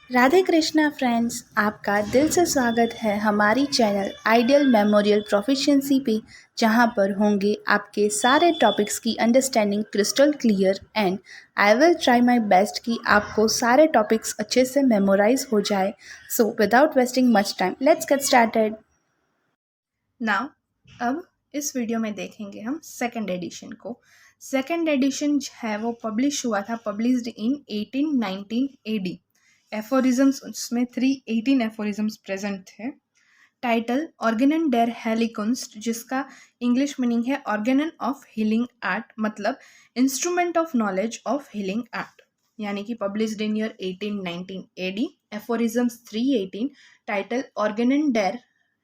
Radhe Krishna friends, आपका दिल से स्वागत है हमारी चैनल आइडियल मेमोरियल प्रोफिशिएंसी पे, जहां पर होंगे आपके सारे टॉपिक्स की understanding crystal clear and I will try my best कि आपको सारे टॉपिक्स अच्छे से मेमोराइज हो जाए। So without wasting much time, let's get started now. अब इस वीडियो में देखेंगे हम सेकेंड एडिशन को। सेकेंड एडिशन है वो पब्लिश हुआ था, पब्लिश्ड इन 1819 एडी। एफोरिज्म्स उसमें 318 एफोरिज्म्स प्रेजेंट थे। टाइटल ऑर्गेनन डेर हेलिकुंस्ट, जिसका इंग्लिश मीनिंग है ऑर्गेनन ऑफ हीलिंग आर्ट, मतलब instrument of knowledge of healing art, यानी कि published in year 1819 AD. Aphorisms 318। Title Organon der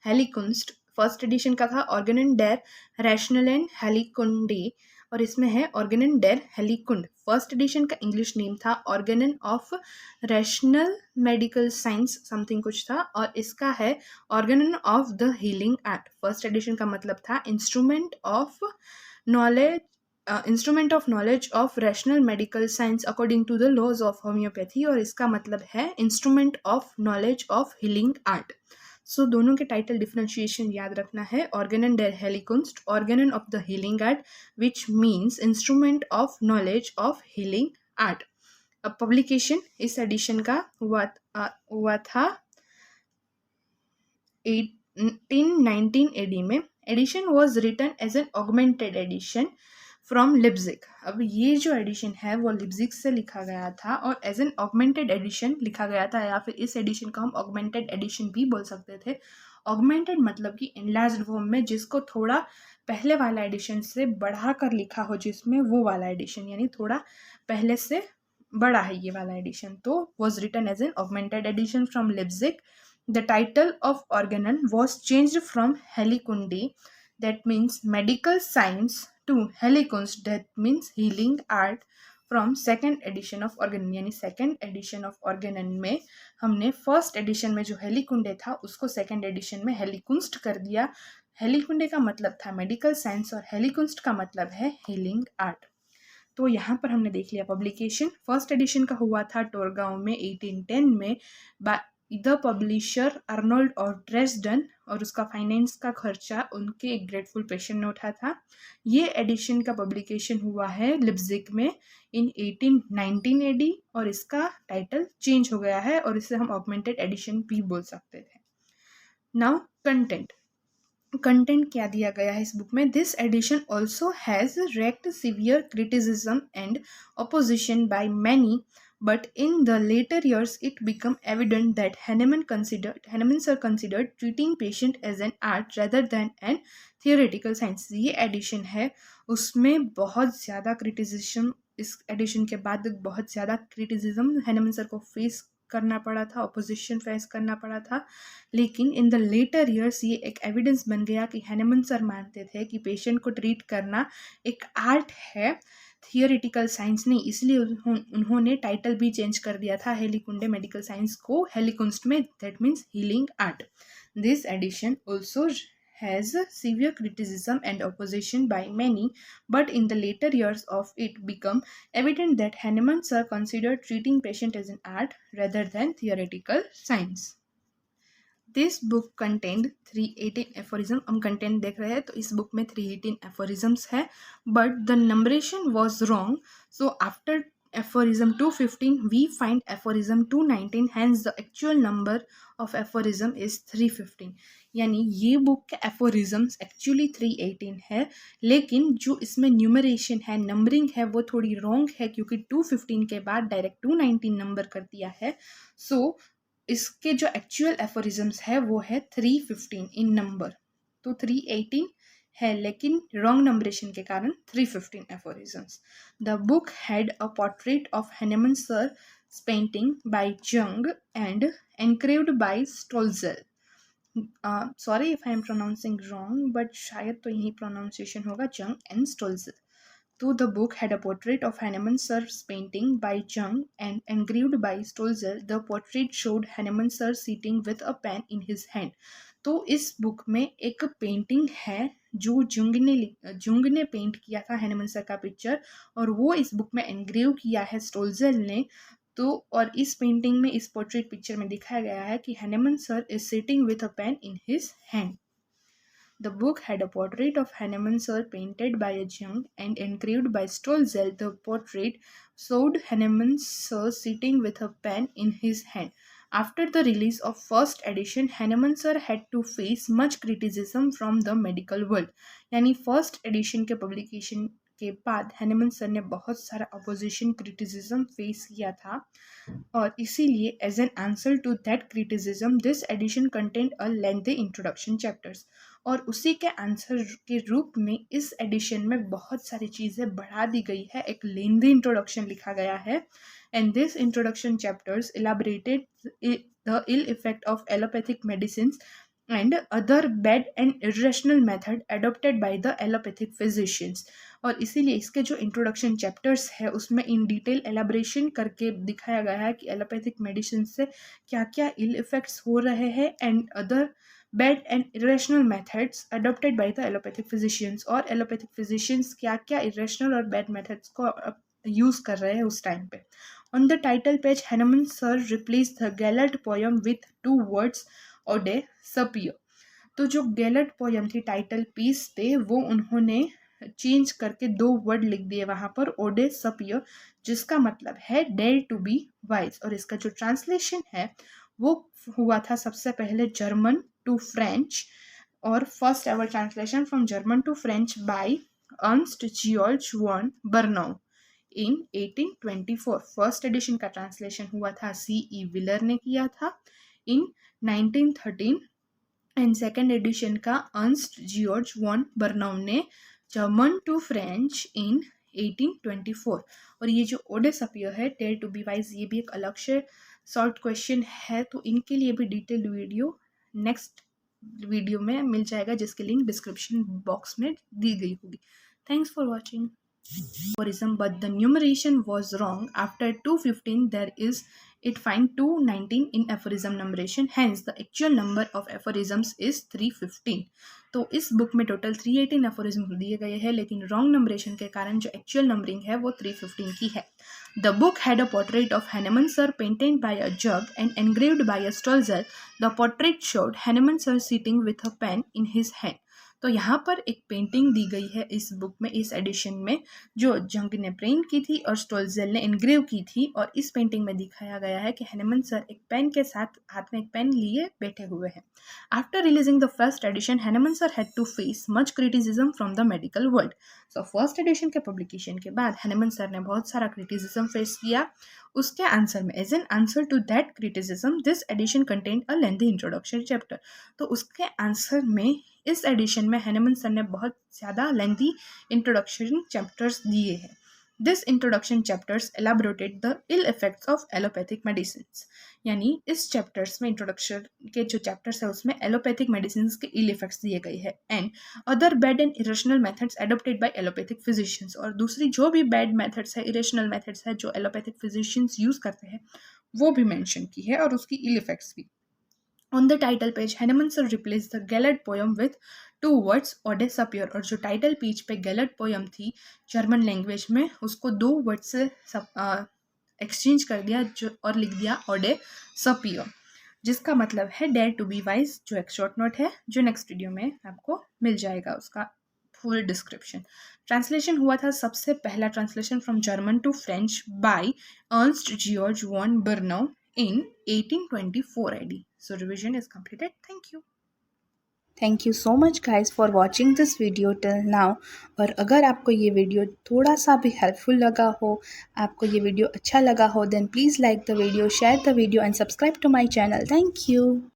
Heilkunst, first edition का था Organon der rationellen Heilkunde, और इसमें है Organon der Heilkunde. First edition का इंग्लिश नेम था Organon of rational medical science something कुछ था, और इसका है Organon of the healing art. First edition का मतलब था knowledge instrument of knowledge of rational medical science according to the laws of homeopathy, और इसका मतलब है instrument of knowledge of healing art. So दोनों के टाइटल डिफरेंशिएशन याद रखना है। Organon der Heilkunst, Organon of the healing art, which means instrument of knowledge of healing art. अब पब्लिकेशन इस एडिशन का हुआ था 1819 एडी में। Edition was written as an augmented edition from Leipzig. अब ये जो एडिशन है वो लिप्जिग से लिखा गया था और एज एन ऑगमेंटेड एडिशन लिखा गया था, या फिर इस एडिशन को हम ऑगमेंटेड एडिशन भी बोल सकते थे। ऑगमेंटेड मतलब कि एनलार्ज्ड फॉर्म में, जिसको थोड़ा पहले वाला एडिशन से बढ़ा कर लिखा हो, जिसमें वो वाला एडिशन, यानी थोड़ा पहले से बड़ा है ये वाला एडिशन, तो was written as an augmented edition from Leipzig. The title of organon was changed from Helikunde, that means medical science, to Helikunst, that means healing art, from second edition of organon। यानी second edition of organon में हमने first edition में जो हेलिकुंडे था उसको second edition में हेलिकुंस्ट कर दिया। हेलिकुंडे का मतलब था मेडिकल साइंस और हेलिकुंस्ट का मतलब है हीलिंग आर्ट। तो यहाँ पर हमने देख लिया पब्लिकेशन। फर्स्ट एडिशन का हुआ था टोरगांव में 1810 में द पब्लिशर अर्नोल्ड और ड्रेसडन, और उसका फाइनेंस का खर्चा उनके एक ग्रेटफुल पेशेंट ने उठाया था। ये एडिशन का पब्लिकेशन हुआ है लिप्जिग में इन 1819 एडी, और इसका टाइटल चेंज हो गया है और इसे हम ऑगमेंटेड एडिशन भी बोल सकते थे। नाउ कंटेंट क्या दिया गया है इस बुक में। This edition also has wrecked severe criticism and opposition by many, but in the later years it became evident that Hahnemann sir considered treating patient as an art rather than an theoretical science। ये addition है, उसमें बहुत ज़्यादा criticism, इस addition के बाद बहुत ज़्यादा क्रिटिसिज्म हैनेमन सर को फेस करना पड़ा था, ऑपोजिशन फेस करना पड़ा था। लेकिन इन द लेटर ईयर्स ये एक एविडेंस बन गया कि हैनेमन सर मानते थे कि पेशेंट को ट्रीट करना एक आर्ट है, थियोरिटिकल साइंस नहीं। इसलिए उन्होंने टाइटल भी चेंज कर दिया था हेलिकुंडे मेडिकल साइंस को हेलिकुंस्ट में, that means healing art. This edition also has severe criticism and opposition by many, but in the later years of it become evident that Hahnemann sir considered treating patient as an art rather than theoretical science। This book contained 318 aphorism. हम content देख रहे हैं तो इस book में 318 aphorisms है, but the numeration was wrong. So after aphorism 215 we find aphorism 219, hence the actual number of aphorism is 315। यानी ये बुक के एफोरिज्म्स एक्चुअली 318 है, लेकिन जो इसमें न्यूमरेशन है, नंबरिंग है, वो थोड़ी रॉन्ग है, क्योंकि 215 के बाद डायरेक्ट 219 नंबर कर दिया है। सो इसके जो एक्चुअल एफोरिज्म्स है वो है 315 इन नंबर। तो 318 है, लेकिन रॉन्ग नंबरेशन के कारण 315 aphorisms. The book had a portrait of Hahnemann sir painting by Jung and engraved by Stolzel. Sorry if I am pronouncing wrong, but शायद तो यही प्रोनाउंसिएशन होगा, Jung and Stolzel. So the book had a portrait of Hahnemann sir's painting by Jung and engraved by Stolzel. The portrait showed Hahnemann sir sitting with a pen in his hand. तो इस book में एक painting है जो Jung ने paint किया था Hahnemann sir का पिक्चर, और वो इस बुक में एनग्रेव किया है स्टोल्जल ने। तो और इस पेंटिंग में, इस पोर्ट्रेट पिक्चर में दिखाया गया है कि Hahnemann sir is sitting with a pain in his hand. The book had a portrait of Hanneman Sir painted by a young and engraved by Stolzel. The portrait showed Hanneman Sir sitting with a pen in his hand. After the release of first edition, Hanneman Sir had to face much criticism from the medical world. यानी first edition के publication के बाद Hahnemann sir ने बहुत सारा opposition criticism face किया था और इसीलिए as an answer to that criticism this edition content a lengthy introduction chapters. और उसी के आंसर के रूप में इस एडिशन में बहुत सारी चीज़ें बढ़ा दी गई है. एक लेंथी इंट्रोडक्शन लिखा गया है and this introduction chapters elaborated the ill effect of allopathic medicines and other bad and irrational method adopted by the allopathic physicians. और इसीलिए इसके जो इंट्रोडक्शन चैप्टर्स है उसमें इन डिटेल एलाबरेशन करके दिखाया गया है कि एलोपैथिक मेडिसिन से क्या क्या इल इफेक्ट्स हो रहे हैं and other bad and irrational methods adopted by the allopathic physicians. और एलोपैथिक फिजिशियंस क्या क्या इरेशनल और बैड मेथड्स को यूज कर रहे हैं उस टाइम पे. On the title page Hahnemann sir replace the Gellert poem with 2 words aude sapere. तो जो गैलर्ट पोयम थी टाइटल पीस पे वो उन्होंने चेंज करके 2 वर्ड लिख दिए वहाँ पर ओडे सपियो, जिसका मतलब है डेयर टू बी वाइज. और इसका जो ट्रांसलेशन है वो हुआ था सबसे पहले जर्मन टू फ्रेंच और first ever translation from German to French by Ernst Georg von Bernau in 1824. First edition का ट्रांसलेशन हुआ था C.E. विलर ने किया था इन 1913 एंड सेकेंड एडिशन का अर्नस्ट जियोर्ज वॉन बर्नौ ने जर्मन टू फ्रेंच इन 1824. और ये जो ओडे सपियो है डेयर टू बी वाइज, ये भी एक अलग से शॉर्ट क्वेश्चन है, तो इनके लिए भी डिटेल्ड वीडियो नेक्स्ट वीडियो में मिल जाएगा जिसकी लिंक डिस्क्रिप्शन बॉक्स में दी गई होगी. Thanks for watching. Aphorism, but the numeration was wrong. After 215 there is it find 219 in aphorism numeration, hence the actual number of aphorisms is 315. तो इस book में total 318 aphorism दिए गए हैं लेकिन रॉन्ग नंबरेशन के कारण जो एक्चुअल नंबरिंग है वो 315 की है. The book had a portrait of Hanneman Sir painted by a jug and engraved by a Stolzer. The portrait showed Hanneman Sir sitting with a pen in his hand. तो यहाँ पर एक painting दी गई है इस बुक में, इस addition में, जो जंग ने प्रिंट की थी और स्टोलजेल ने एनग्रेव की थी. और इस पेंटिंग में दिखाया गया है कि हैनेमन सर एक पेन के साथ हाथ में एक पेन लिए बैठे हुए हैं. After releasing the first edition Hahnemann sir had to face much criticism from the medical world. So first edition के पब्लिकेशन के बाद हैनेमन सर ने बहुत सारा क्रिटिसिज्म फेस किया. उसके आंसर में as an answer to that criticism this edition content a lengthy introduction chapter. तो उसके आंसर में इस एडिशन में हैनेमन सर ने बहुत ज़्यादा लेंथी इंट्रोडक्शन चैप्टर्स दिए हैं. This introduction chapters elaborated the ill effects of allopathic medicine. यानी इस चैप्टर्स में, इंट्रोडक्शन के जो चैप्टर्स है उसमें एलोपैथिक मेडिसिन के इल इफेक्ट्स दिए गए हैं and other bad and irrational methods adopted by allopathic physicians. और दूसरी जो भी बैड मेथड्स है, इरेशनल मेथड्स है जो एलोपैथिक फिजिशियंस यूज़ करते हैं वो भी मेंशन की है और उसकी इल इफेक्ट्स भी. On the title page, Hanneman Sir replaced the Gellert poem with 2 words ओडे सपियर. और जो टाइटल पेज पे गैलर्ट पोयम थी जर्मन लैंग्वेज में उसको 2 वर्ड से एक्सचेंज कर दिया और लिख दिया ओडे सपियर, जिसका मतलब है डेयर टू बी वाइज, जो एक शॉर्ट नोट है जो नेक्स्ट वीडियो में आपको मिल जाएगा उसका फुल डिस्क्रिप्शन. ट्रांसलेशन हुआ था सबसे पहला translation from German to French by Ernst Georg von Bernau in 1824 AD. So revision is completed. Thank you. Thank you so much guys for watching this video till now. और अगर आपको ये video थोड़ा सा भी हेल्पफुल लगा हो, आपको ये वीडियो अच्छा लगा हो, then please like the video, share the video and subscribe to my channel. Thank you.